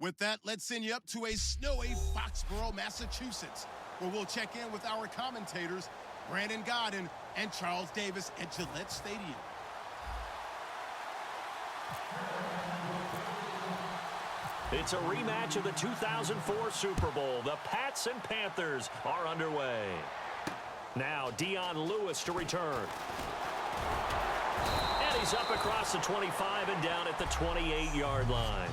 With that, let's send you up to a snowy Foxborough, Massachusetts, where we'll check in with our commentators, Brandon Godden and Charles Davis at Gillette Stadium. It's a rematch of the 2004 Super Bowl. The Pats and Panthers are underway. Now Dion Lewis to return. And he's up across the 25 and down at the 28-yard line.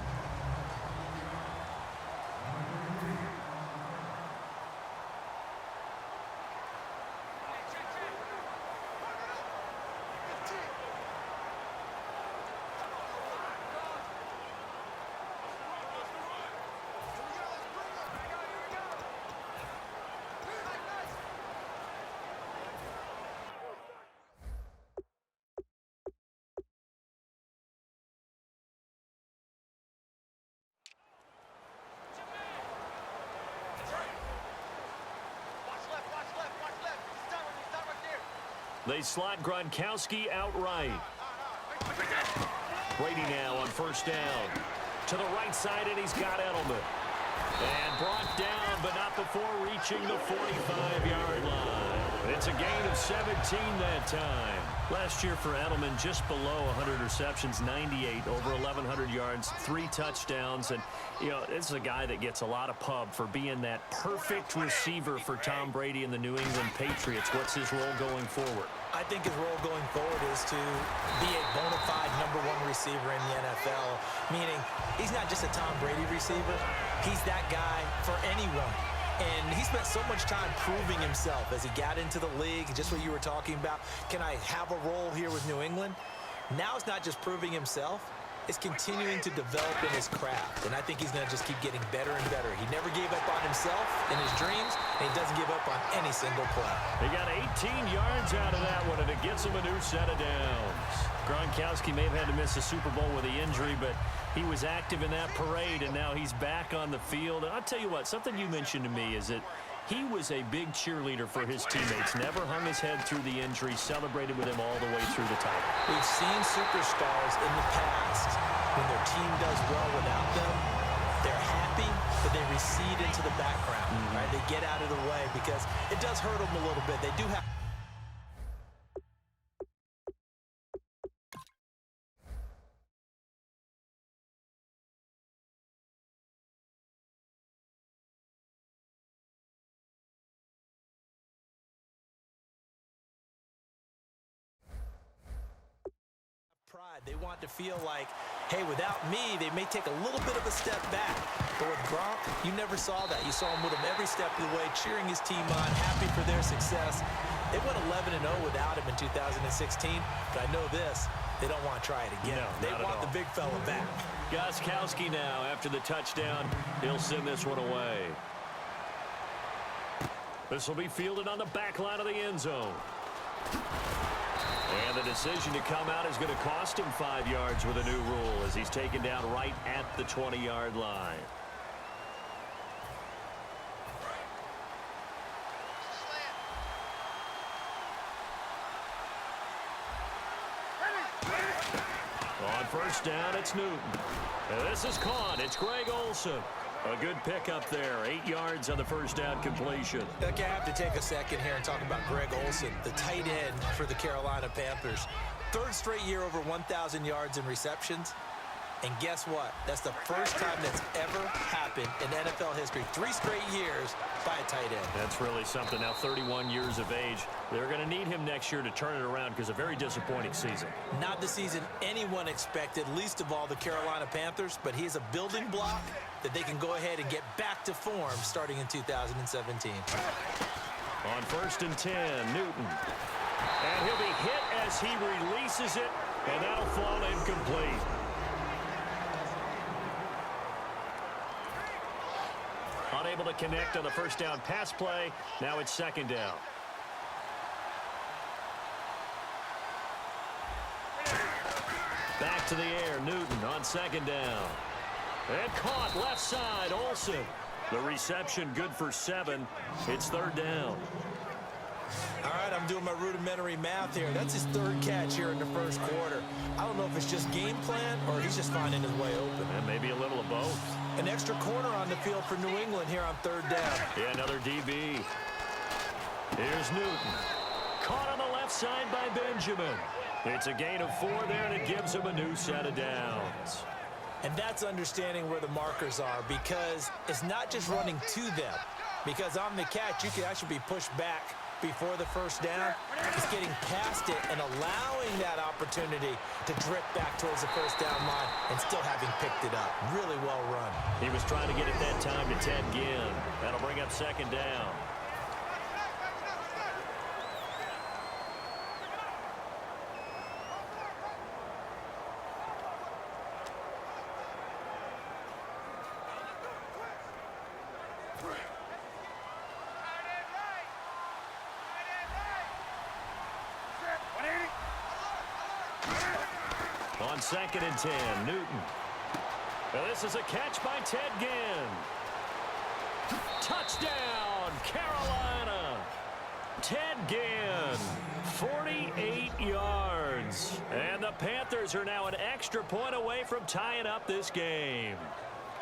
They slot Gronkowski outright. Brady now on first down. To the right side, and he's got Edelman. And brought down, but not before reaching the 45-yard line. It's a gain of 17 that time. Last year for Edelman, just below 100 receptions, 98, over 1,100 yards, 3 touchdowns. And, you know, this is a guy that gets a lot of pub for being that perfect receiver for Tom Brady and the New England Patriots. What's his role going forward? I think his role going forward is to be a bona fide #1 receiver in the NFL, meaning he's not just a Tom Brady receiver. He's that guy for anyone. And he spent so much time proving himself as he got into the league, just what you were talking about. Can I have a role here with New England? Now it's not just proving himself. It's continuing to develop in his craft. And I think he's going to just keep getting better and better. He never gave up on himself in his dreams, and he doesn't give up on any single play. He got 18 yards out of that one, and it gets him a new set of downs. Gronkowski may have had to miss the Super Bowl with the injury, but he was active in that parade, and now he's back on the field. And I'll tell you what, something you mentioned to me is that he was a big cheerleader for his teammates, never hung his head through the injury, celebrated with him all the way through the title. We've seen superstars in the past, when their team does well without them, they're happy, but they recede into the background. Right? They get out of the way because it does hurt them a little bit. They do have... They want to feel like, hey, without me, they may take a little bit of a step back. But with Gronk, you never saw that. You saw him with him every step of the way, cheering his team on, happy for their success. They went 11-0 without him in 2016. But I know this, they don't want to try it again. No, they want the big fella back. Gostkowski now, after the touchdown, he'll send this one away. This will be fielded on the back line of the end zone. And the decision to come out is going to cost him 5 yards with a new rule as he's taken down right at the 20-yard line. On first down, it's Newton. And this is caught. It's Greg Olsen. A good pickup there. 8 yards on the first down completion. Look, I have to take a second here and talk about Greg Olsen, the tight end for the Carolina Panthers. 3rd straight year over 1,000 yards in receptions. And guess what? That's the first time that's ever happened in NFL history. 3 straight years by a tight end. That's really something. Now 31 years of age. They're going to need him next year to turn it around because a very disappointing season. Not the season anyone expected, least of all the Carolina Panthers, but he's a building block that they can go ahead and get back to form starting in 2017. On 1st and 10, Newton. And he'll be hit as he releases it, and that'll fall incomplete. Unable to connect on the first down pass play. Now it's 2nd down. Back to the air, Newton on 2nd down. And caught left side, Olsen. The reception good for 7. It's 3rd down. All right, I'm doing my rudimentary math here. That's his 3rd catch here in the 1st quarter. I don't know if it's just game plan or he's just finding his way open. And maybe a little of both. An extra corner on the field for New England here on third down. Yeah, another DB. Here's Newton. Caught on the left side by Benjamin. It's a gain of 4 there, and it gives him a new set of downs. And that's understanding where the markers are, because it's not just running to them. Because on the catch, you can actually be pushed back before the first down. It's getting past it and allowing that opportunity to drip back towards the first down line and still having picked it up. Really well run. He was trying to get it that time to Ted Ginn. That'll bring up second down. On 2nd and 10, Newton. Well, this is a catch by Ted Ginn. Touchdown, Carolina. Ted Ginn, 48 yards. And the Panthers are now an extra point away from tying up this game.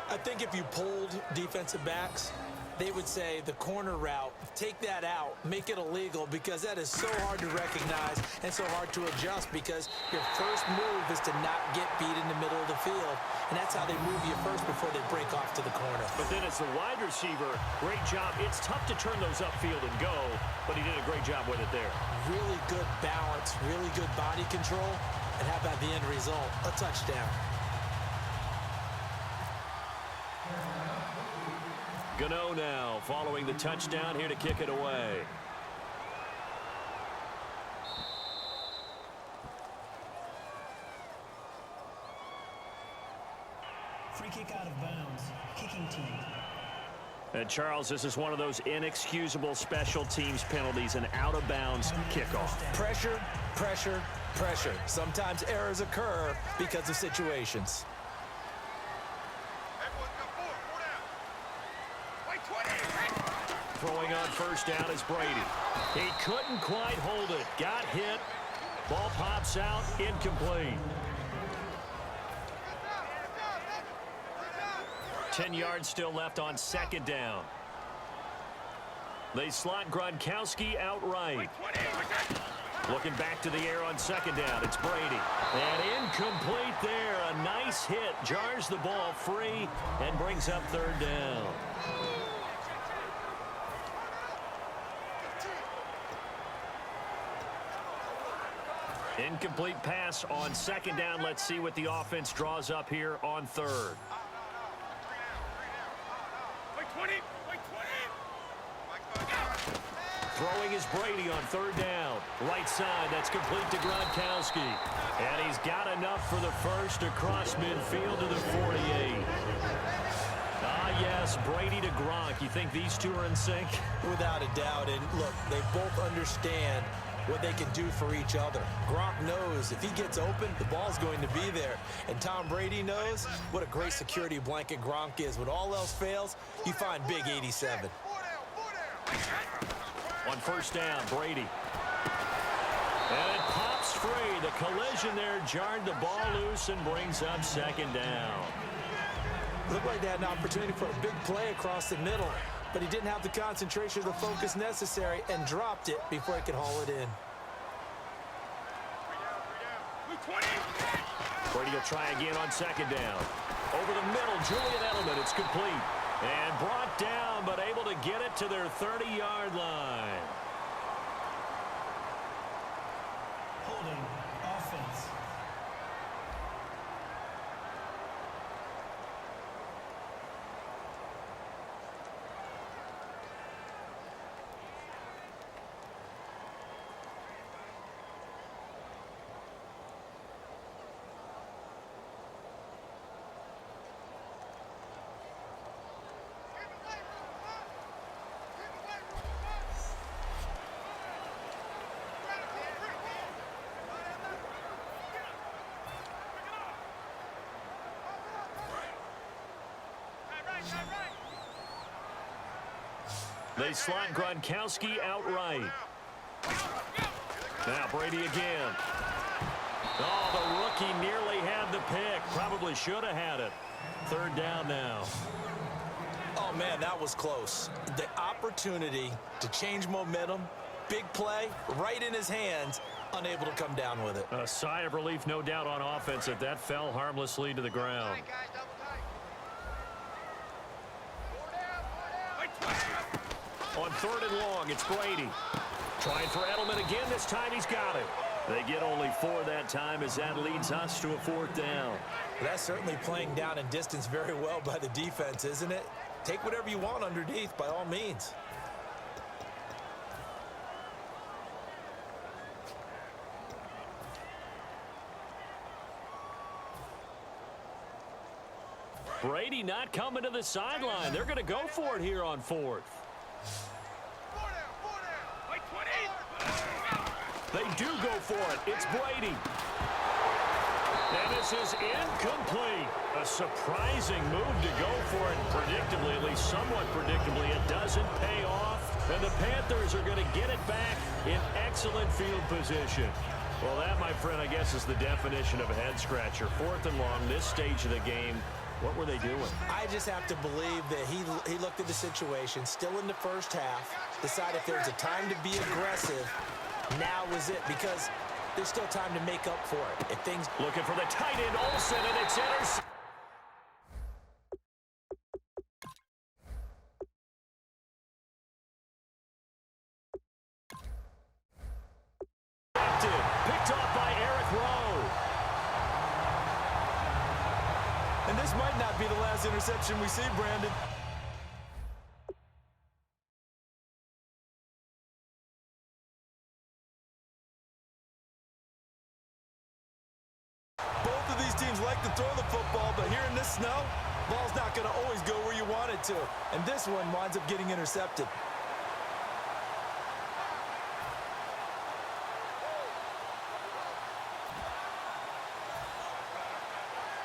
I think if you polled defensive backs, they would say the corner route, take that out, make it illegal, because that is so hard to recognize and so hard to adjust, because your first move is to not get beat in the middle of the field, and that's how they move you first before they break off to the corner. But then as the wide receiver, great job. It's tough to turn those upfield and go, but he did a great job with it there. Really good balance, really good body control, and how about the end result? A touchdown. Gano now following the touchdown here to kick it away. Free kick out of bounds. Kicking team. And Charles, this is one of those inexcusable special teams penalties, an out-of-bounds kickoff. Pressure, pressure, pressure. Sometimes errors occur because of situations. Throwing on first down is Brady. He couldn't quite hold it. Got hit. Ball pops out. Incomplete. 10 yards still left on second down. They slot Gronkowski outright. Looking back to the air on second down. It's Brady. And incomplete there. A nice hit. Jars the ball free and brings up third down. Incomplete pass on second down. Let's see what the offense draws up here on third. Throwing is Brady on third down. Right side, that's complete to Gronkowski. And he's got enough for the first across midfield to the 48. Ah, yes, Brady to Gronk. You think these two are in sync? Without a doubt. And look, they both understand what they can do for each other. Gronk knows if he gets open, the ball's going to be there. And Tom Brady knows what a great security blanket Gronk is. When all else fails, you find big 87. On first down, Brady. And it pops free. The collision there jarred the ball loose and brings up second down. Looked like they had an opportunity for a big play across the middle, but he didn't have the concentration or the focus necessary and dropped it before he could haul it in. Brady will try again on second down. Over the middle, Julian Edelman. It's complete. And brought down, but able to get it to their 30-yard line. Holding offense. They slot Gronkowski outright. Now Brady again. Oh, the rookie nearly had the pick. Probably should have had it. Third down now. Oh, man, that was close. The opportunity to change momentum, big play, right in his hands, unable to come down with it. A sigh of relief, no doubt, on offense that that fell harmlessly to the ground. On third and long, it's Brady. Trying for Edelman again. This time he's got it. They get only 4 that time as that leads us to a 4th down. That's certainly playing down and distance very well by the defense, isn't it? Take whatever you want underneath, by all means. Brady not coming to the sideline. They're going to go for it here on 4th. They do go for it. It's Brady. And this is incomplete. A surprising move to go for it. Predictably, at least somewhat predictably, it doesn't pay off. And the Panthers are going to get it back in excellent field position. Well, that, my friend, I guess is the definition of a head-scratcher. 4th and long, this stage of the game. What were they doing? I just have to believe that he looked at the situation, still in the first half, decided if there's a time to be aggressive, now is it, because there's still time to make up for it. If things looking for the tight end, Olsen, and it's intercepted. Picked off by Eric Rowe. And this might not be the last interception we see, Brandon. Both of these teams like to throw the football, but here in this snow, ball's not going to always go where you want it to. And this one winds up getting intercepted.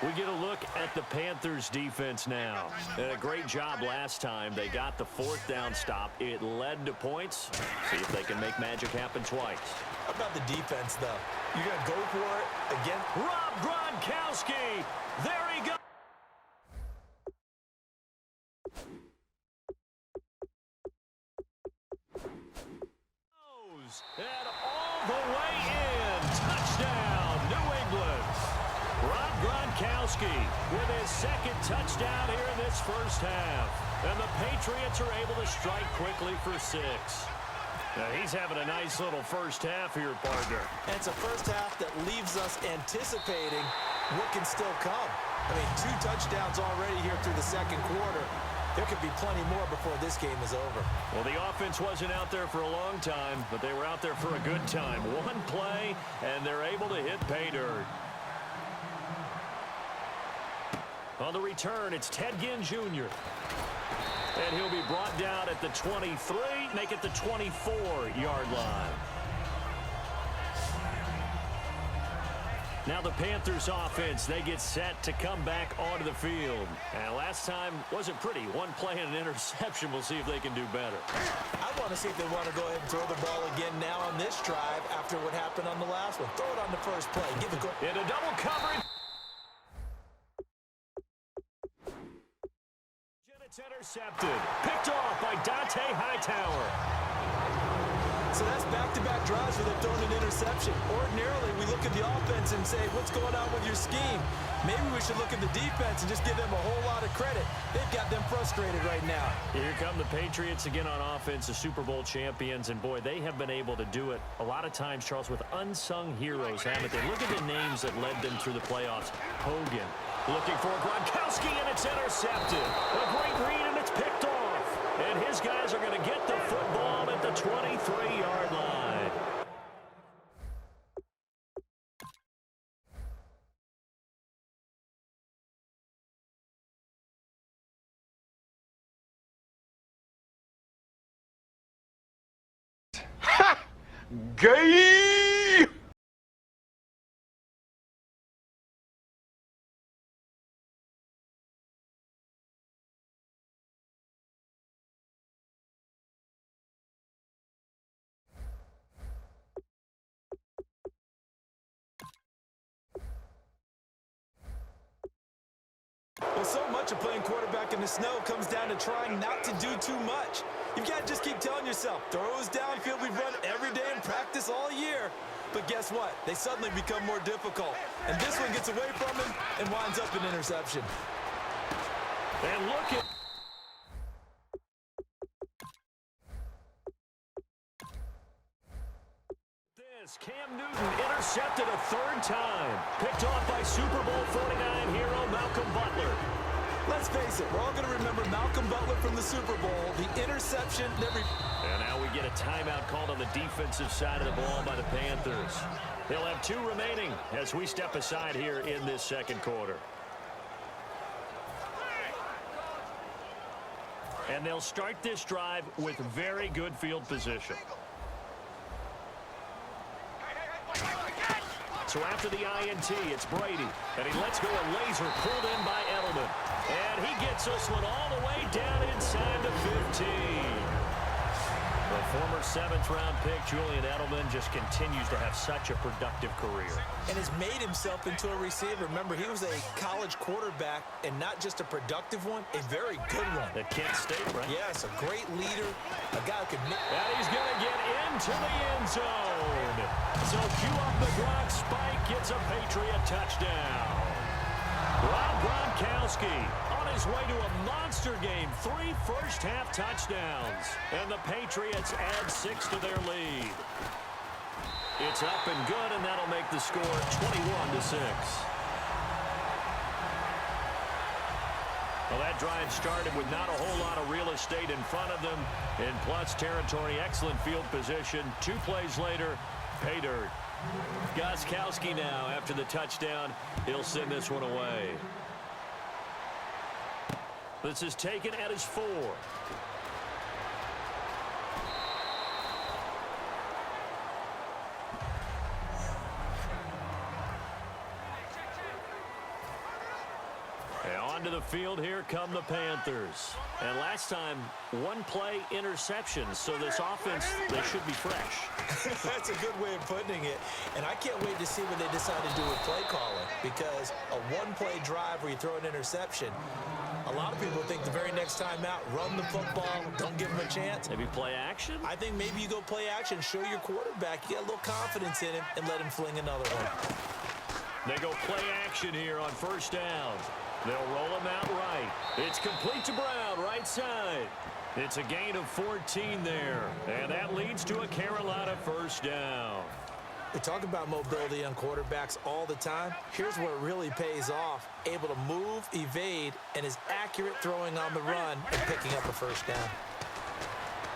We get a look at the Panthers defense now. And a great job last time. They got the 4th down stop. It led to points. See if they can make magic happen twice. How about the defense, though? You're going to go for it again? Rob Gronkowski. There he goes. And all the way in. Touchdown, New England. Rob Gronkowski with his 2nd touchdown here in this first half. And the Patriots are able to strike quickly for 6. Now he's having a nice little first half here, partner. And it's a first half that leaves us anticipating what can still come. I mean, 2 touchdowns already here through the 2nd quarter. There could be plenty more before this game is over. Well, the offense wasn't out there for a long time, but they were out there for a good time. One play, and they're able to hit pay dirt. On the return, it's Ted Ginn Jr. And he'll be brought down at the 23, make it the 24-yard line. Now the Panthers offense, they get set to come back onto the field. And last time wasn't pretty. One play and an interception. We'll see if they can do better. I want to see if they want to go ahead and throw the ball again now on this drive after what happened on the last one. Throw it on the first play. Give it go. Into double coverage. It's intercepted. Picked off by Dante Hightower. So that's back-to-back drives where they've thrown an interception. Ordinarily, we look at the offense and say, what's going on with your scheme? Maybe we should look at the defense and just give them a whole lot of credit. They've got them frustrated right now. Here come the Patriots again on offense, the Super Bowl champions. And, boy, they have been able to do it a lot of times, Charles, with unsung heroes, haven't they? Look at the names that led them through the playoffs. Hogan looking for Gronkowski, and it's intercepted. A great read, and it's picked off. And his guys are going to get the football at the 23-yard line. Gay! Well, so much of playing quarterback in the snow comes down to trying not to do too much. You've got to just keep telling yourself, throws downfield we've run every day in practice all year. But guess what? They suddenly become more difficult. And this one gets away from him and winds up an interception. And look at... this. Cam Newton intercepted a third time. Picked off by Super Bowl 49 hero Malcolm Butler. Let's face it, we're all going to remember Malcolm Butler from the Super Bowl, the interception. And now we get a timeout called on the defensive side of the ball by the Panthers. They'll have 2 remaining as we step aside here in this second quarter. And they'll start this drive with very good field position. So after the INT, it's Brady. And he lets go a laser pulled in by Edelman. And he gets this one all the way down inside the 15. The former 7th-round pick, Julian Edelman, just continues to have such a productive career. And has made himself into a receiver. Remember, he was a college quarterback, and not just a productive one, a very good one. At Kent State, right? Yes, a great leader, a guy who could... And he's going to get into the end zone. So cue up the Gronk spike, gets a Patriot touchdown. Rob Gronkowski on his way to a monster game. 3 first-half touchdowns. And the Patriots add 6 to their lead. It's up and good, and that'll make the score 21-6. Well, that drive started with not a whole lot of real estate in front of them. In plus territory, excellent field position. 2 plays later, pay dirt. Gostkowski now, after the touchdown, he'll send this one away. This is taken at his 4. Onto the field, here come the Panthers. And last time, 1-play interceptions, so this offense, they should be fresh. That's a good way of putting it. And I can't wait to see what they decide to do with play calling, because a 1-play drive where you throw an interception, a lot of people think the very next time out, run the football, don't give him a chance. Maybe play action? I think maybe you go play action, show your quarterback, you get a little confidence in him, and let him fling another one. They go play action here on first down. They'll roll him out right. It's complete to Brown, right side. It's a gain of 14 there, and that leads to a Carolina first down. We talk about mobility on quarterbacks all the time. Here's where it really pays off. Able to move, evade, and is accurate throwing on the run and picking up a first down.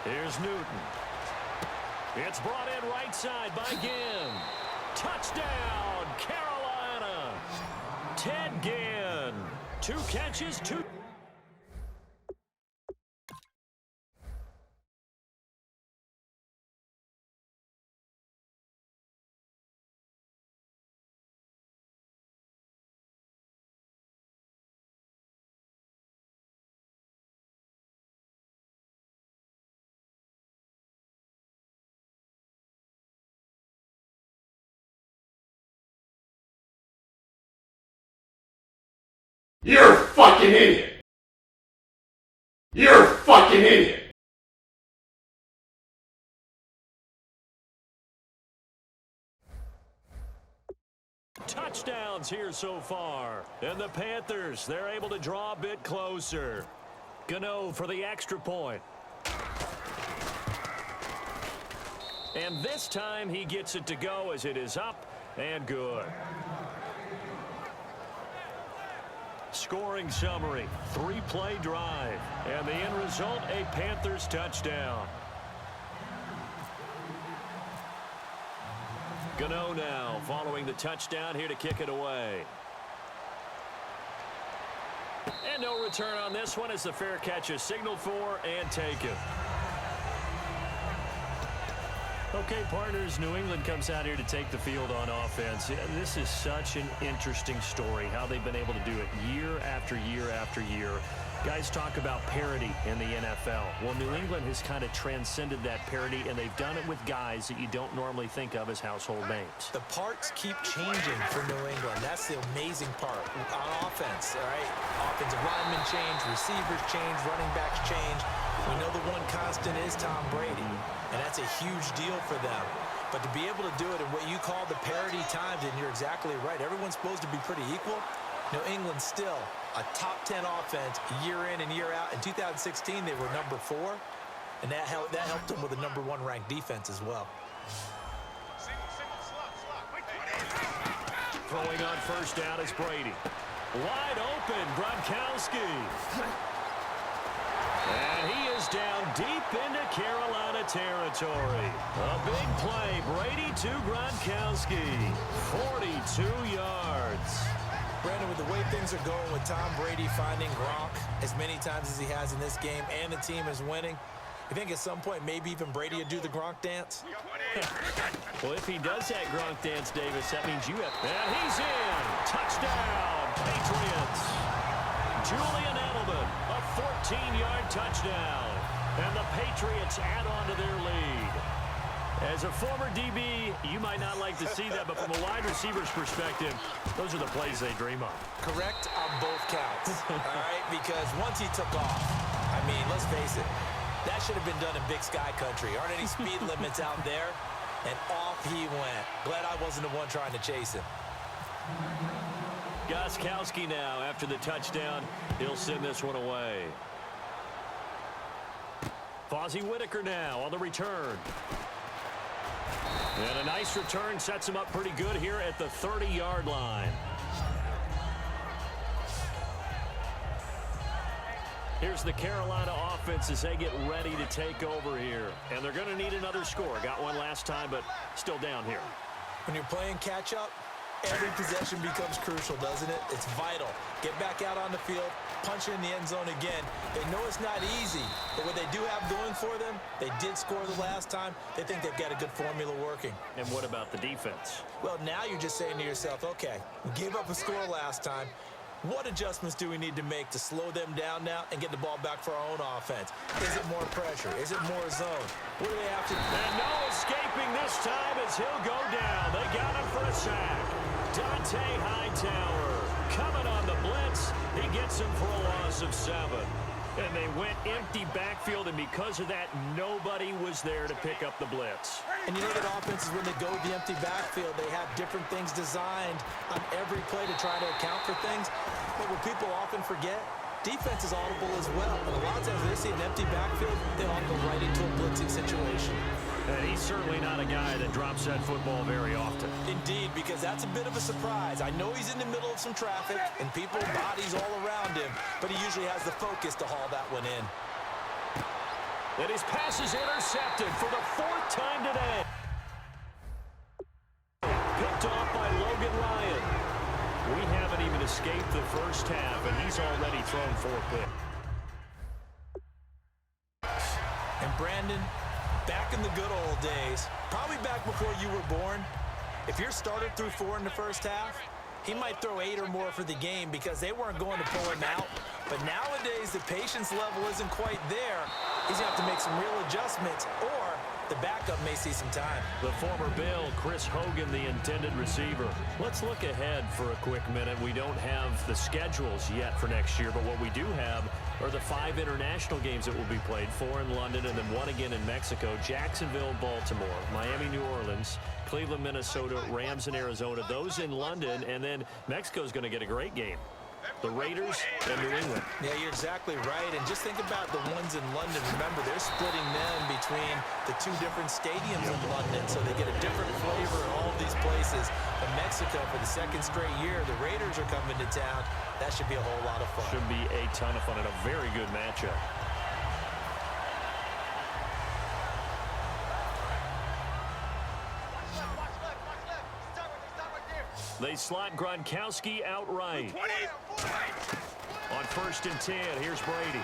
Here's Newton. It's brought in right side by Ginn. Touchdown, Carolina. Ted Ginn. 2 catches, 2. You're a fucking idiot. You're a fucking idiot. Touchdowns here so far. And the Panthers, they're able to draw a bit closer. Gano for the extra point. And this time he gets it to go as it is up and good. Scoring summary, 3-play drive, and the end result, a Panthers touchdown. Gano now following the touchdown here to kick it away. And no return on this one as the fair catch is signaled for and taken. Okay, partners, New England comes out here to take the field on offense. This is such an interesting story, how they've been able to do it year after year after year. Guys talk about parity in the NFL. Well, New England has kind of transcended that parity, and they've done it with guys that you don't normally think of as household names. The parts keep changing for New England. That's the amazing part. On offense, all right? Offensive linemen change, receivers change, running backs change. We know the one constant is Tom Brady, and that's a huge deal for them. But to be able to do it in what you call the parity times, and you're exactly right, everyone's supposed to be pretty equal. New England still a top 10 offense year in and year out. In 2016, they were number 4, and that helped them with a number 1 ranked defense as well. Throwing on first down is Brady. Wide open, Gronkowski. And he is down deep into Carolina territory. A big play, Brady to Gronkowski. 42 yards. Brandon, with the way things are going with Tom Brady finding Gronk as many times as he has in this game and the team is winning, you think at some point maybe even Brady would do the Gronk dance? Well, if he does that Gronk dance, Davis, that means you have... And he's in! Touchdown, Patriots! Julian Edelman, a 14-yard touchdown. And the Patriots add on to their lead. As a former DB, you might not like to see that, but from a wide receiver's perspective, those are the plays they dream of. Correct on both counts, all right? Because once he took off, I mean, let's face it, that should have been done in Big Sky Country. Aren't any speed limits out there? And off he went. Glad I wasn't the one trying to chase him. Gostkowski now, after the touchdown, he'll send this one away. Fozzie Whitaker now on the return. And a nice return sets him up pretty good here at the 30-yard line. Here's the Carolina offense as they get ready to take over here. And they're going to need another score. Got one last time, but still down here. When you're playing catch-up, every possession becomes crucial, doesn't it? It's vital. Get back out on the field, punch it in the end zone again. They know it's not easy, but what they do have going for them, they did score the last time. They think they've got a good formula working. And what about the defense? Well, now you're just saying to yourself, okay, we gave up a score last time. What adjustments do we need to make to slow them down now and get the ball back for our own offense? Is it more pressure? Is it more zone? What do they have to do? And no escaping this time as he'll go down. They got him for a sack. Dante Hightower coming on the blitz. He gets him for a loss of 7. And they went empty backfield, and because of that, nobody was there to pick up the blitz. And you know that offenses, when they go to the empty backfield, they have different things designed on every play to try to account for things. But what people often forget, defense is audible as well. And a lot of times when they see an empty backfield, they all go right into a blitzing situation. And he's certainly not a guy that drops that football very often. Indeed, because that's a bit of a surprise. I know he's in the middle of some traffic and people, bodies all around him, but he usually has the focus to haul that one in. And his pass is intercepted for the 4th time today. Picked off by Logan Ryan. We haven't even escaped the first half, and he's already thrown 4 picks. And Brandon, back in the good old days, probably back before you were born, if your starter threw 4 in the first half, he might throw 8 or more for the game because they weren't going to pull him out. But nowadays, the patience level isn't quite there. He's going to have to make some real adjustments, or the backup may see some time. The former Bill, Chris Hogan, the intended receiver. Let's look ahead for a quick minute. We don't have the schedules yet for next year, but what we do have are the 5 international games that will be played, 4 in London and then 1 again in Mexico, Jacksonville, Baltimore, Miami, New Orleans, Cleveland, Minnesota, Rams in Arizona, those in London, and then Mexico's going to get a great game. The Raiders and New England. Yeah, you're exactly right. And just think about the ones in London. Remember, they're splitting them between the 2 different stadiums in London, so they get a different flavor in all of these places. But Mexico, for the 2nd straight year, the Raiders are coming to town. That should be a whole lot of fun. Should be a ton of fun and a very good matchup. They slot Gronkowski outright. On 1st and 10, here's Brady.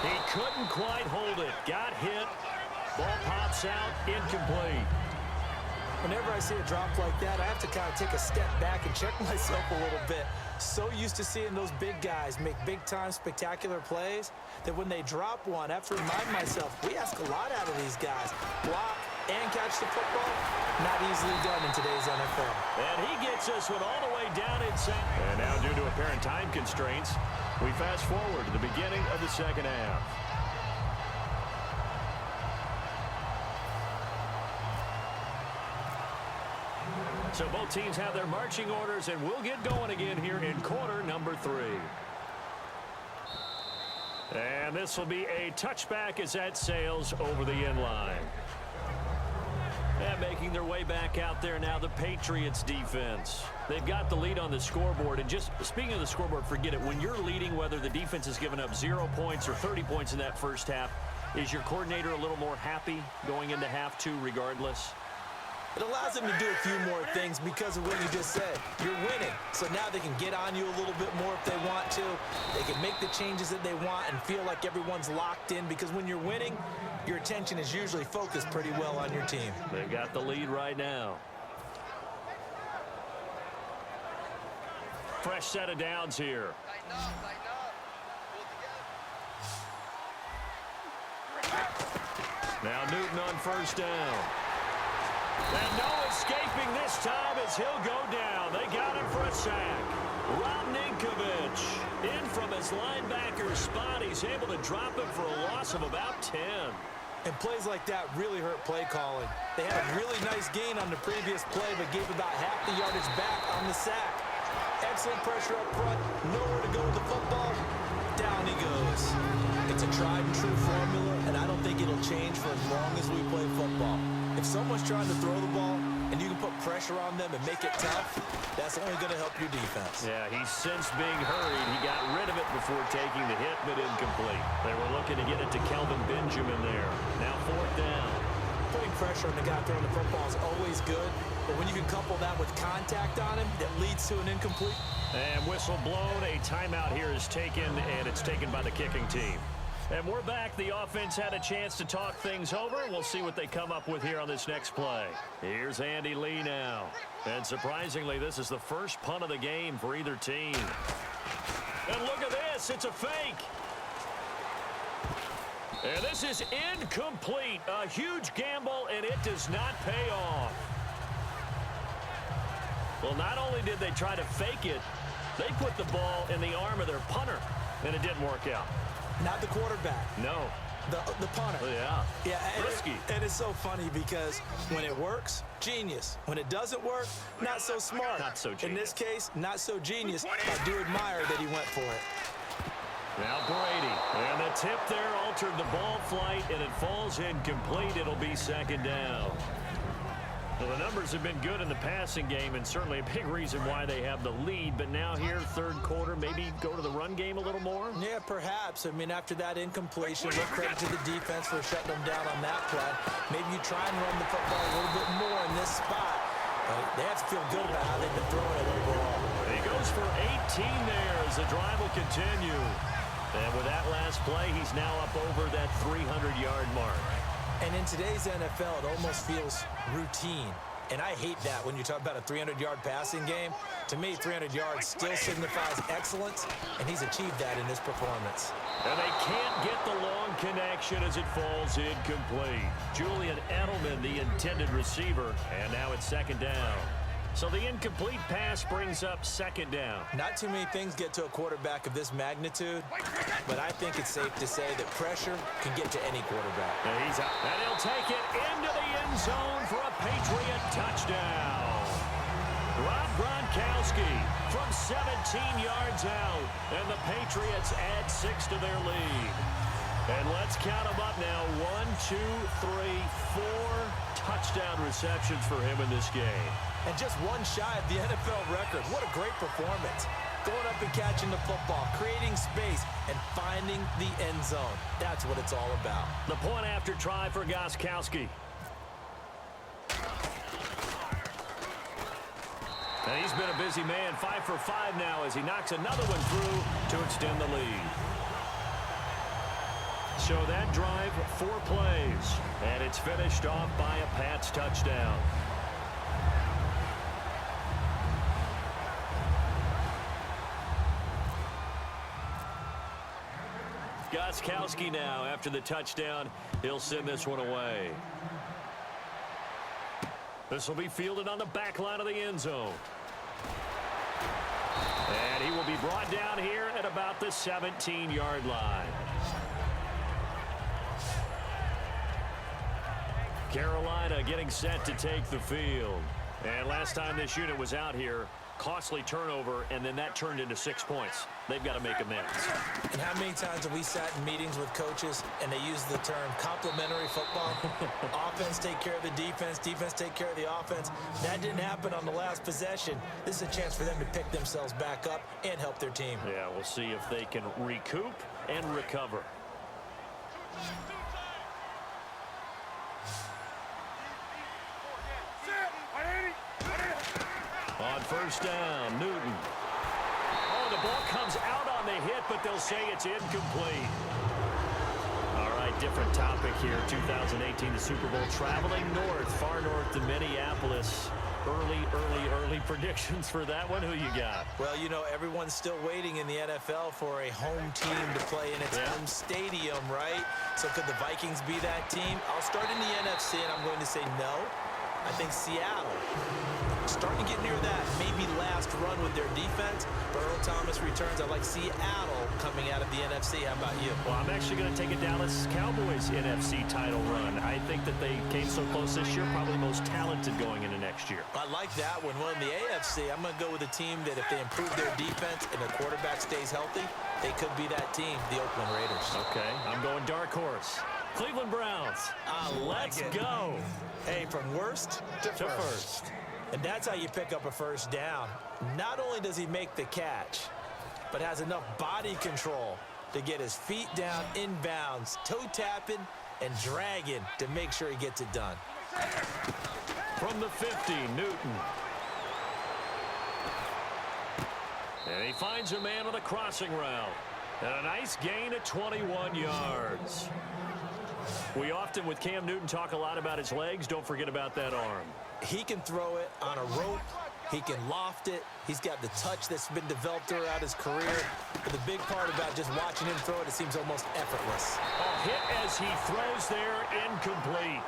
He couldn't quite hold it. Got hit. Ball pops out, incomplete. Whenever I see a drop like that, I have to kind of take a step back and check myself a little bit. So used to seeing those big guys make big-time spectacular plays that when they drop one, I have to remind myself, we ask a lot out of these guys. Block and catch the football, not easily done in today's NFL. And he gets us one all the way down inside. And now, due to apparent time constraints, we fast forward to the beginning of the second half. So both teams have their marching orders, and we'll get going again here in quarter number 3. And this will be a touchback as that sails over the end line. And making their way back out there now, the Patriots defense. They've got the lead on the scoreboard. And just speaking of the scoreboard, forget it. When you're leading, whether the defense has given up 0 points or 30 points in that first half, is your coordinator a little more happy going into half 2 regardless? It allows them to do a few more things because of what you just said. You're winning, so now they can get on you a little bit more if they want to. They can make the changes that they want and feel like everyone's locked in, because when you're winning, your attention is usually focused pretty well on your team. They've got the lead right now. Fresh set of downs here. Now Newton on first down. And no escaping this time as he'll go down. They got him for a sack. Rob Ninkovich in from his linebacker spot. He's able to drop him for a loss of about 10. And plays like that really hurt play calling. They had a really nice gain on the previous play, but gave about half the yardage back on the sack. Excellent pressure up front. Nowhere to go with the football. Down he goes. It's a tried and true formula, and I don't think it'll change for as long as we play football. If someone's trying to throw the ball and you can put pressure on them and make it tough, that's only going to help your defense. Yeah, he's since being hurried. He got rid of it before taking the hit, but incomplete. They were looking to get it to Kelvin Benjamin there. Now 4th down. Putting pressure on the guy throwing the football is always good, but when you can couple that with contact on him, that leads to an incomplete. And whistle blown. A timeout here is taken, and it's taken by the kicking team. And we're back. The offense had a chance to talk things over. We'll see what they come up with here on this next play. Here's Andy Lee now. And surprisingly, this is the first punt of the game for either team. And look at this. It's a fake. And this is incomplete. A huge gamble, and it does not pay off. Well, not only did they try to fake it, they put the ball in the arm of their punter, and it didn't work out. Not the quarterback. No. The punter. Oh, yeah. Yeah, risky. And it's so funny because when it works, genius. When it doesn't work, not so smart. Not so genius. In this case, not so genius. I do admire that he went for it. Now Brady. And the tip there altered the ball flight, and it falls incomplete. It'll be 2nd down. Well, the numbers have been good in the passing game, and certainly a big reason why they have the lead. But now here, 3rd quarter, maybe go to the run game a little more? Yeah, perhaps. I mean, after that incompletion, no credit to the defense for shutting them down on that play. Maybe you try and run the football a little bit more in this spot. They have to feel good about how they've been throwing it overall. He goes for 18 there as the drive will continue. And with that last play, he's now up over that 300-yard mark. And in today's NFL, it almost feels routine. And I hate that when you talk about a 300-yard passing game. To me, 300 yards still signifies excellence, and he's achieved that in this performance. And they can't get the long connection as it falls incomplete. Julian Edelman, the intended receiver, and now it's 2nd down. So the incomplete pass brings up 2nd down. Not too many things get to a quarterback of this magnitude, but I think it's safe to say that pressure can get to any quarterback. And he's out. And he'll take it into the end zone for a Patriot touchdown. Rob Gronkowski from 17 yards out, and the Patriots add 6 to their lead. And let's count them up now. 1, 2, 3, 4 touchdown receptions for him in this game. And just one shy of the NFL record. What a great performance. Going up and catching the football, creating space, and finding the end zone. That's what it's all about. The point after try for Gostkowski. And he's been a busy man, 5 for 5 now as he knocks another one through to extend the lead. So that drive, 4 plays, and it's finished off by a Pats touchdown. Gostkowski now after the touchdown. He'll send this one away. This will be fielded on the back line of the end zone. And he will be brought down here at about the 17-yard line. Carolina getting set to take the field. And last time this unit was out here, costly turnover, and then that turned into 6 points. They've got to make amends. And how many times have we sat in meetings with coaches and they use the term complementary football? Offense take care of the defense, defense take care of the offense. That didn't happen on the last possession. This is a chance for them to pick themselves back up and help their team. Yeah, we'll see if they can recoup and recover. On first down, Newton. Oh, the ball comes out on the hit, but they'll say it's incomplete. All right, different topic here. 2018, the Super Bowl, traveling north, far north to Minneapolis. Early predictions for that one. Who you got? Well, you know, everyone's still waiting in the NFL for a home team to play in its home stadium, right? So could the Vikings be that team? I'll start in the NFC, and I'm going to say no. I think Seattle starting to get near that maybe last run with their defense. But Earl Thomas returns. I like Seattle coming out of the NFC. How about you? Well, I'm actually going to take a Dallas Cowboys NFC title run. I think that they came so close this year, probably most talented going into next year. I like that one. Well, in the AFC, I'm going to go with a team that if they improve their defense and the quarterback stays healthy, they could be that team, the Oakland Raiders. Okay, I'm going dark horse. Cleveland Browns. Let's go. Hey, from worst to first. And that's how you pick up a first down. Not only does he make the catch, but has enough body control to get his feet down inbounds, toe tapping and dragging to make sure he gets it done. From the 50, Newton. And he finds a man on the crossing route. And a nice gain of 21 yards. We often, with Cam Newton, talk a lot about his legs. Don't forget about that arm. He can throw it on a rope. He can loft it. He's got the touch that's been developed throughout his career. But the big part about just watching him throw it, it seems almost effortless. A hit as he throws there, incomplete.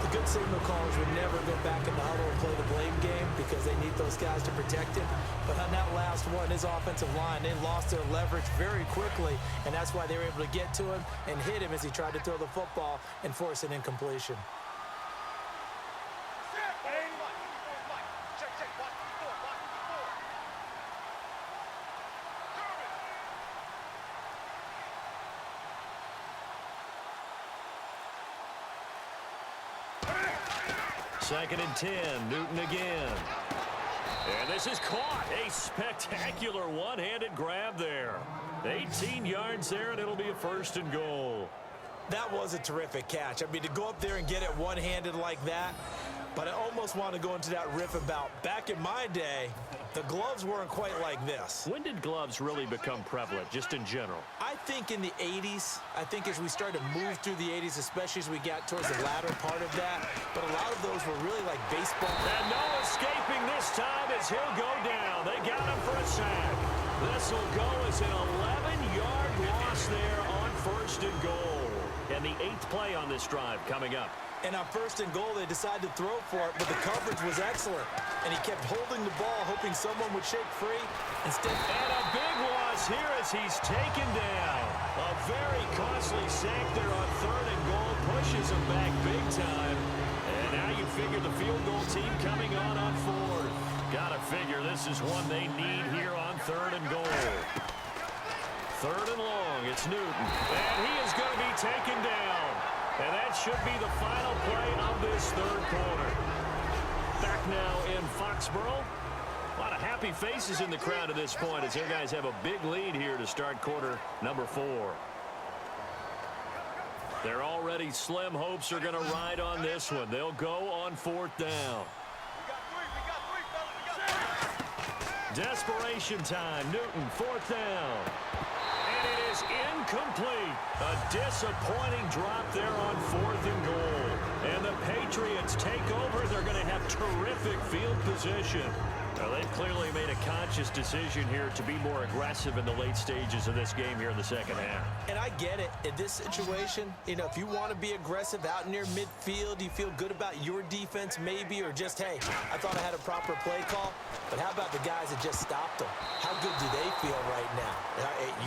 The good signal callers would never go back in the huddle and play the blame game because they need those guys to protect him. But on that last one, his offensive line, they lost their leverage very quickly, and that's why they were able to get to him and hit him as he tried to throw the football and force an incompletion. Second and 10, Newton again. And this is caught. A spectacular one-handed grab there. 18 yards there, and it'll be a first and goal. That was a terrific catch. I mean, to go up there and get it one-handed like that, but I almost want to go into that riff about back in my day, the gloves weren't quite like this. When did gloves really become prevalent, just in general? I think in the 80s. I think as we started to move through the 80s, especially as we got towards the latter part of that. But a lot of those were really like baseball. And no escaping this time as he'll go down. They got him for a sack. This will go as an 11-yard loss there on first and goal. And the 8th play on this drive coming up. And on first and goal, they decided to throw for it, but the coverage was excellent. And he kept holding the ball, hoping someone would shake free. Instead, and a big loss here as he's taken down. A very costly sack there on third and goal. Pushes him back big time. And now you figure the field goal team coming on fourth. Gotta figure this is one they need here on third and goal. Third and long, it's Newton. And he is going to be taken down. And that should be the final play of this third quarter. Back now in Foxborough. A lot of happy faces in the crowd at this point as their guys have a big lead here to start quarter number 4. Their already slim hopes are going to ride on this one. They'll go on fourth down. Desperation time. Newton, fourth down. And it is incomplete. A disappointing drop there on fourth and goal. And the Patriots take over. They're going to have terrific field position. Well, they've clearly made a conscious decision here to be more aggressive in the late stages of this game here in the second half. And I get it. In this situation, you know, if you want to be aggressive out near midfield, you feel good about your defense maybe, or just, hey, I thought I had a proper play call. But how about the guys that just stopped them? How good do they feel right now?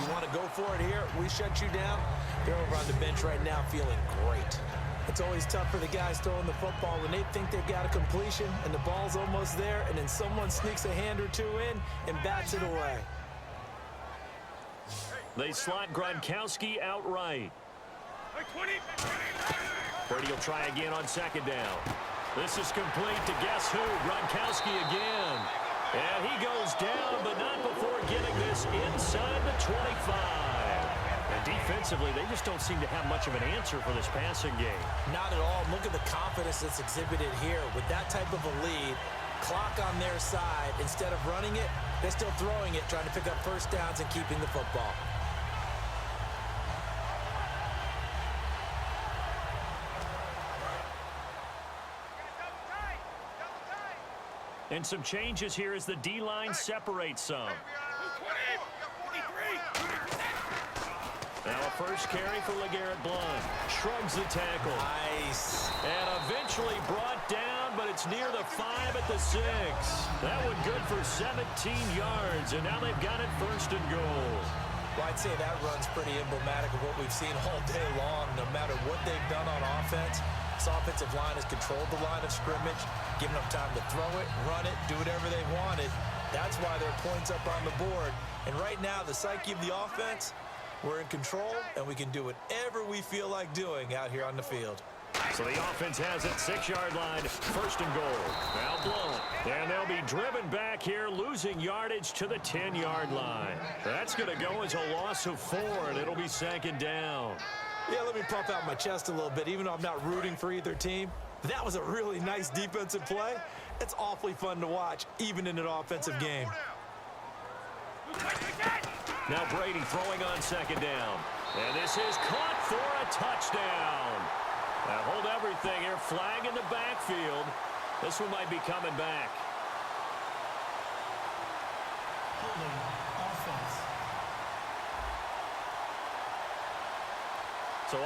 You want to go for it here? We shut you down? They're over on the bench right now feeling great. It's always tough for the guys throwing the football when they think they've got a completion and the ball's almost there, and then someone sneaks a hand or two in and bats it away. They slot Gronkowski outright. Brady will try again on second down. This is complete to guess who? Gronkowski again. And he goes down, but not before getting this inside the 25. And defensively, they just don't seem to have much of an answer for this passing game. Not at all. Look at the confidence that's exhibited here. With that type of a lead, clock on their side, instead of running it, they're still throwing it, trying to pick up first downs and keeping the football. And some changes here as the D-line separates some. Now a first carry for LeGarrette Blount. Shrugs the tackle. Nice. And eventually brought down, but it's near the 5 at the 6. That one good for 17 yards, and now they've got it first and goal. Well, I'd say that run's pretty emblematic of what we've seen all day long. No matter what they've done on offense, this offensive line has controlled the line of scrimmage, given them time to throw it, run it, do whatever they wanted. That's why there are points up on the board. And right now, the psyche of the offense, we're in control, and we can do whatever we feel like doing out here on the field. So the offense has it, 6-yard line, first and goal. Now Blount. And they'll be driven back here, losing yardage to the 10-yard line. That's going to go as a loss of 4, and it'll be second down. Yeah, let me pump out my chest a little bit, even though I'm not rooting for either team. That was a really nice defensive play. It's awfully fun to watch, even in an offensive game. Now Brady throwing on second down. And this is caught for a touchdown. Now hold everything here. Flag in the backfield. This one might be coming back. Holding offense. So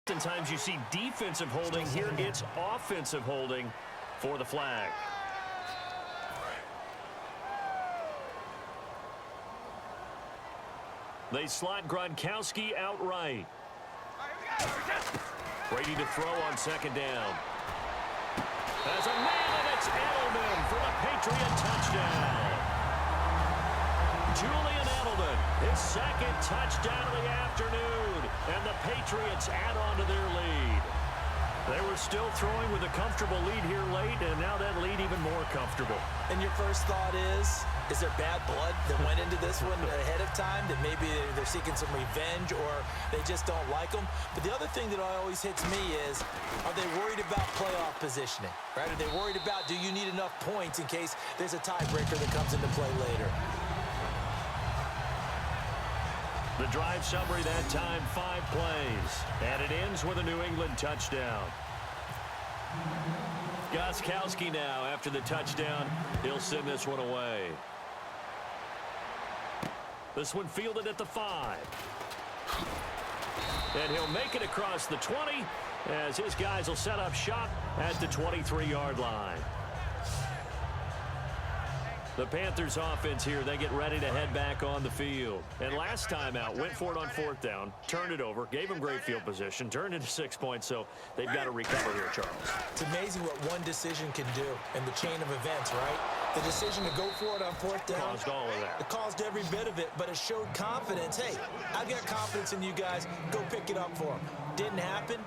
oftentimes you see defensive holding. Here it's offensive holding for the flag. They slot Gronkowski outright. Brady to throw on second down. As a man, and it's Edelman for the Patriot touchdown. Julian Edelman, his second touchdown of the afternoon, and the Patriots add on to their lead. They were still throwing with a comfortable lead here late, and now that lead even more comfortable. And your first thought is there bad blood that went into this one ahead of time, that maybe they're seeking some revenge or they just don't like them? But the other thing that always hits me is, are they worried about playoff positioning? Right? Are they worried about, do you need enough points in case there's a tiebreaker that comes into play later? The drive summary that time, 5 plays. And it ends with a New England touchdown. Gostkowski now, after the touchdown, he'll send this one away. This one fielded at the 5. And he'll make it across the 20 as his guys will set up shop at the 23-yard line. The Panthers offense here, they get ready to head back on the field. And last time out, went for it on 4th down, turned it over, gave them great field position, turned into 6 points, so they've got to recover here, Charles. It's amazing what one decision can do in the chain of events, right? The decision to go for it on 4th down. Caused all of that. It caused every bit of it, but it showed confidence. Hey, I've got confidence in you guys. Go pick it up for them. Didn't happen.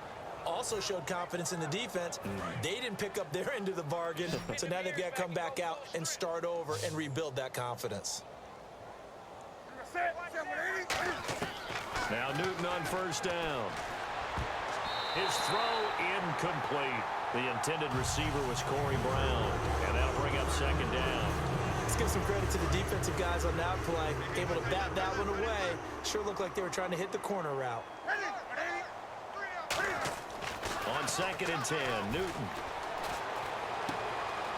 Also showed confidence in the defense. They didn't pick up their end of the bargain, so now they've got to come back out and start over and rebuild that confidence. Now Newton on first down. His throw incomplete. The intended receiver was Corey Brown, and that'll bring up second down. Let's give some credit to the defensive guys on that play. Able to bat that one away. Sure looked like they were trying to hit the corner route. On 2nd and 10. Newton.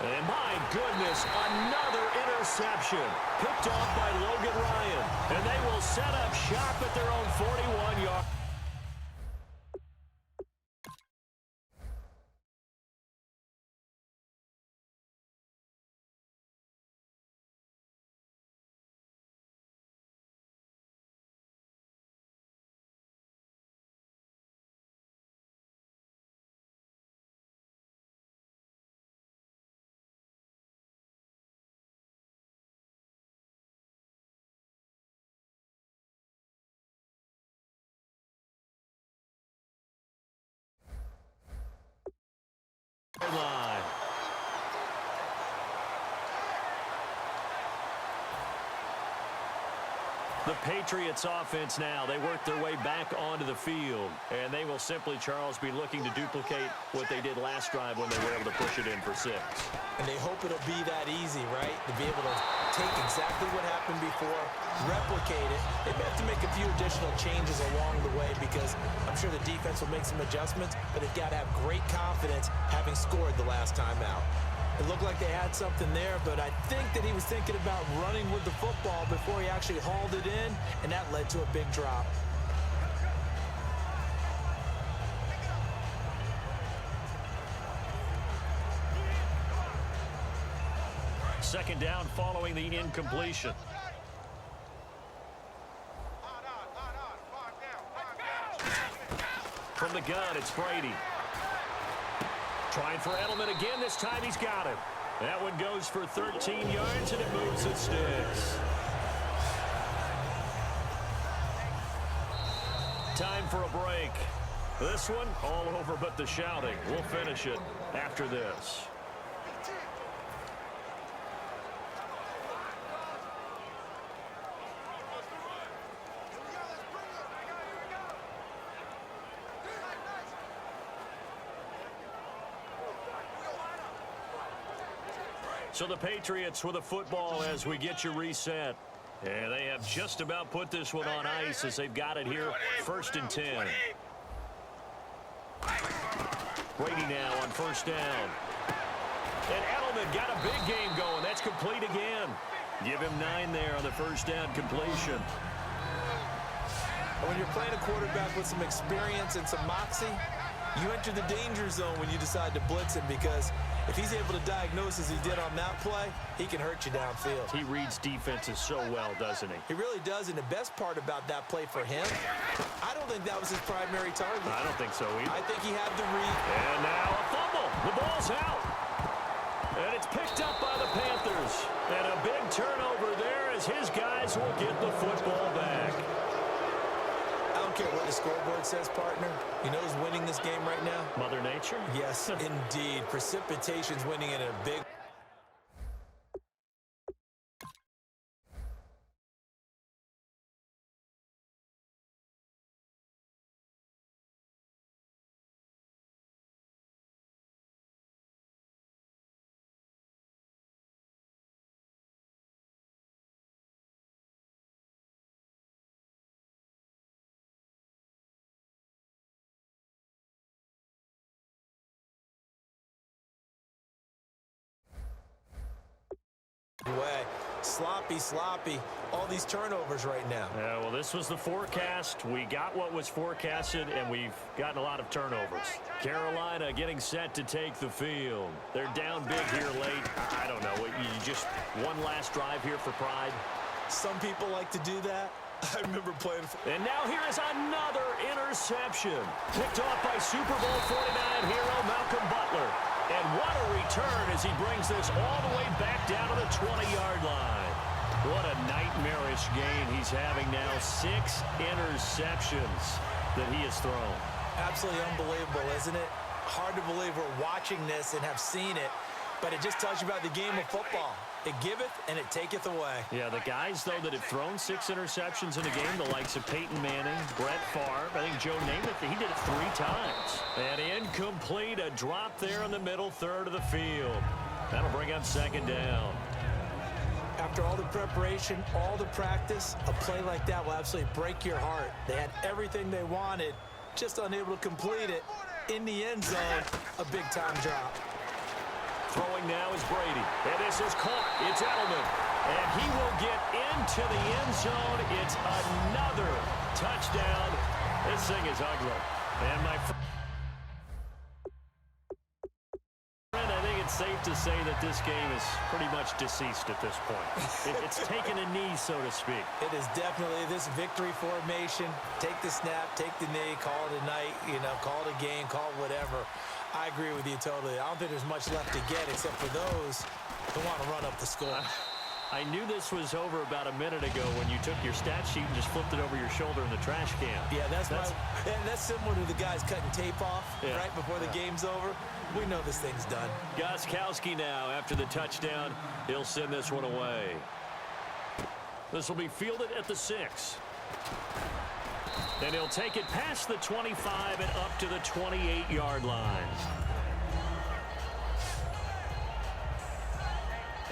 And my goodness, another interception. Picked off by Logan Ryan. And they will set up shop at their own 41-yard. Line. The Patriots offense now, they work their way back onto the field, and they will simply, Charles, be looking to duplicate what they did last drive when they were able to push it in for 6. And they hope it'll be that easy, right? To be able to take exactly what happened before, replicate it. They may have to make a few additional changes along the way because I'm sure the defense will make some adjustments, but they've got to have great confidence having scored the last time out. It looked like they had something there, but I think that he was thinking about running with the football before he actually hauled it in, and that led to a big drop. Second down following the incompletion. From the gun, it's Brady. Trying for Edelman again. This time he's got it. That one goes for 13 yards, and it moves and sticks. Time for a break. This one, all over but the shouting. We'll finish it after this. So the Patriots with a football as we get you reset. And they have just about put this one on ice as they've got it here. 1st and 10. Brady now on 1st down. And Edelman got a big game going. That's complete again. Give him 9 there on the 1st down completion. When you're playing a quarterback with some experience and some moxie, you enter the danger zone when you decide to blitz him because if he's able to diagnose as he did on that play, he can hurt you downfield. He reads defenses so well, doesn't he? He really does, and the best part about that play for him, I don't think that was his primary target. I don't think so either. I think he had the read. And now a fumble. The ball's out. And it's picked up by the Panthers. And a big turnover there as his guys will get the football back. I don't care what the scoreboard says, partner. You know who's winning this game right now? Mother Nature? Yes, indeed. Precipitation's winning in a big... way. Sloppy. All these turnovers right now. Yeah, well, this was the forecast. We got what was forecasted, and we've gotten a lot of turnovers. Carolina getting set to take the field. They're down big here late. I don't know. You just one last drive here for pride. Some people like to do that. I remember playing. And now here is another interception. Picked off by Super Bowl 49 hero Malcolm Butler. And what a return as he brings this all the way back down to the 20-yard line. What a nightmarish game he's having now. 6 interceptions that he has thrown. Absolutely unbelievable, isn't it? Hard to believe we're watching this and have seen it, but it just tells you about the game of football. It giveth and it taketh away. Yeah, the guys, though, that have thrown 6 interceptions in a game, the likes of Peyton Manning, Brett Favre, I think Joe Namath, he did it 3 times. And incomplete, a drop there in the middle third of the field. That'll bring up 2nd down. After all the preparation, all the practice, a play like that will absolutely break your heart. They had everything they wanted, just unable to complete it. in the end zone, a big-time drop. Throwing now is Brady. And this is caught. It's Edelman. And he will get into the end zone. It's another touchdown. This thing is ugly. And my friend, I think it's safe to say that this game is pretty much deceased at this point. It's taken a knee, so to speak. It is definitely this victory formation. Take the snap, take the knee, call it a night, call it a game, call it whatever. I agree with you totally. I don't think there's much left to get except for those who want to run up the score. I knew this was over about a minute ago when you took your stat sheet and just flipped it over your shoulder in the trash can. Yeah, that's similar to the guys cutting tape off right before the game's over. We know this thing's done. Gostkowski now, after the touchdown, he'll send this one away. This will be fielded at the 6. And he'll take it past the 25 and up to the 28-yard line.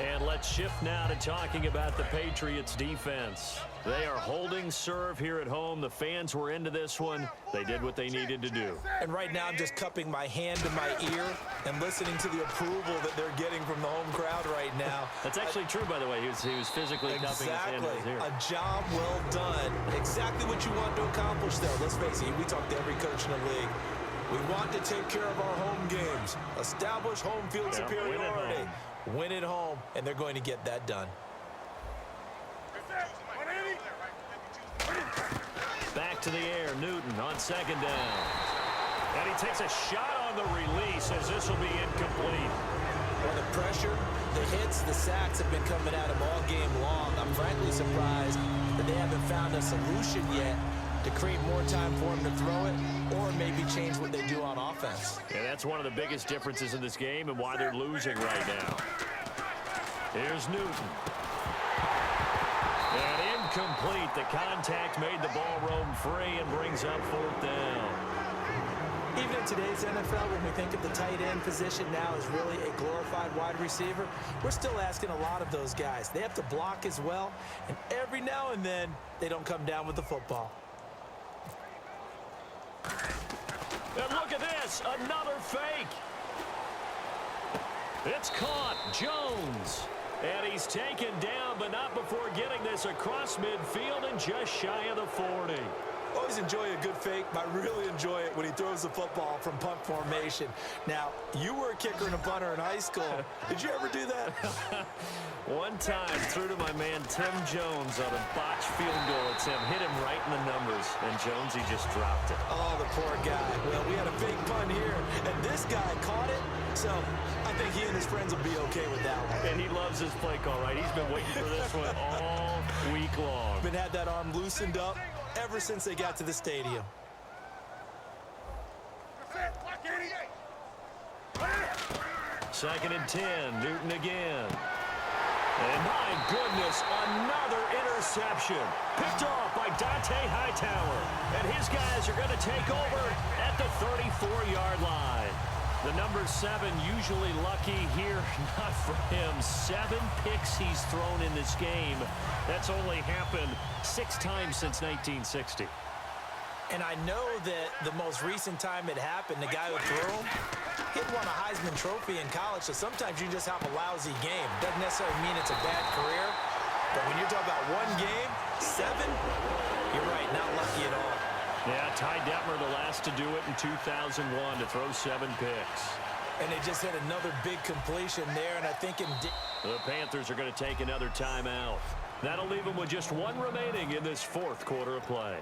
And let's shift now to talking about the Patriots defense. They are holding serve here at home. The fans were into this one. They did what they needed to do. And right now I'm just cupping my hand to my ear and listening to the approval that they're getting from the home crowd right now. That's actually true, by the way. He was physically cupping his hand to his ear. A job well done. Exactly what you want to accomplish, though. Let's face it, we talk to every coach in the league. We want to take care of our home games, establish home field superiority, win at home, and they're going to get that done. Back to the air, Newton on second down. And he takes a shot on the release as this will be incomplete. Well, the pressure, the hits, the sacks have been coming at him all game long. I'm frankly surprised that they haven't found a solution yet to create more time for him to throw it or maybe change what they do on offense. And that's one of the biggest differences in this game and why they're losing right now. Here's Newton. And incomplete. The contact made the ball roam free and brings up 4th down. Even in today's NFL, when we think of the tight end position now as really a glorified wide receiver, we're still asking a lot of those guys. They have to block as well, and every now and then, they don't come down with the football. And look at this, another fake. It's caught, Jones. And he's taken down, but not before getting this across midfield and just shy of the 40. Always enjoy a good fake, but I really enjoy it when he throws the football from punt formation. Now, you were a kicker and a punter in high school. Did you ever do that? One time, threw to my man Tim Jones on a botched field goal. Tim hit him right in the numbers, and Jonesy just dropped it. Oh, the poor guy. Well, we had a fake punt here, and this guy caught it, so I think he and his friends will be okay with that one. And he loves his play call, right? He's been waiting for this one all week long. Been had that arm loosened up ever since they got to the stadium. Second and 10, Newton again. And my goodness, another interception. Picked off by Dante Hightower. And his guys are going to take over at the 34-yard line. The number 7 usually lucky here, not for him. 7 picks he's thrown in this game. That's only happened 6 times since 1960. And I know that the most recent time it happened, the guy who threw him, he won a Heisman Trophy in college, so sometimes you just have a lousy game. Doesn't necessarily mean it's a bad career, but when you're talking about one game, 7, you're right, not lucky at all. Yeah, Ty Detmer, the last to do it in 2001, to throw 7 picks. And they just hit another big completion there, and I think the Panthers are going to take another timeout. That'll leave them with just 1 remaining in this 4th quarter of play.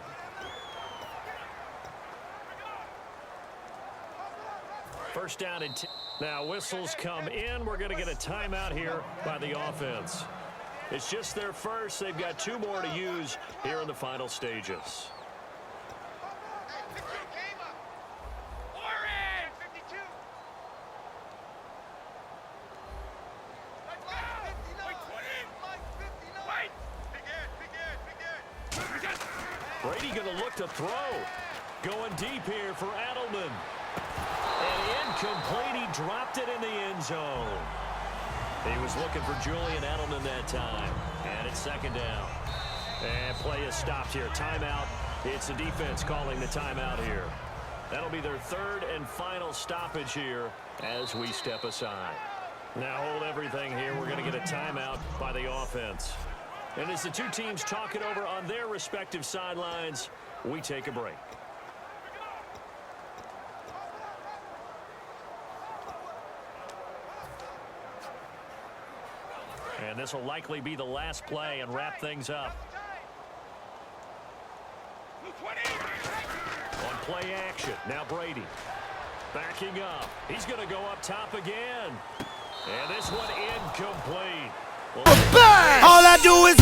First down and 10. Now whistles come in. We're going to get a timeout here by the offense. It's just their first. They've got 2 more to use here in the final stages. Brady going to look to throw. Going deep here for Edelman. And incomplete. He dropped it in the end zone. He was looking for Julian Edelman that time. And it's 2nd down. And play is stopped here. Timeout. It's the defense calling the timeout here. That'll be their third and final stoppage here as we step aside. Now hold everything here. We're going to get a timeout by the offense. And as the two teams talk it over on their respective sidelines, we take a break. And this will likely be the last play and wrap things up. On play action, now Brady. Backing up. He's going to go up top again. And this one incomplete. Well, All I do is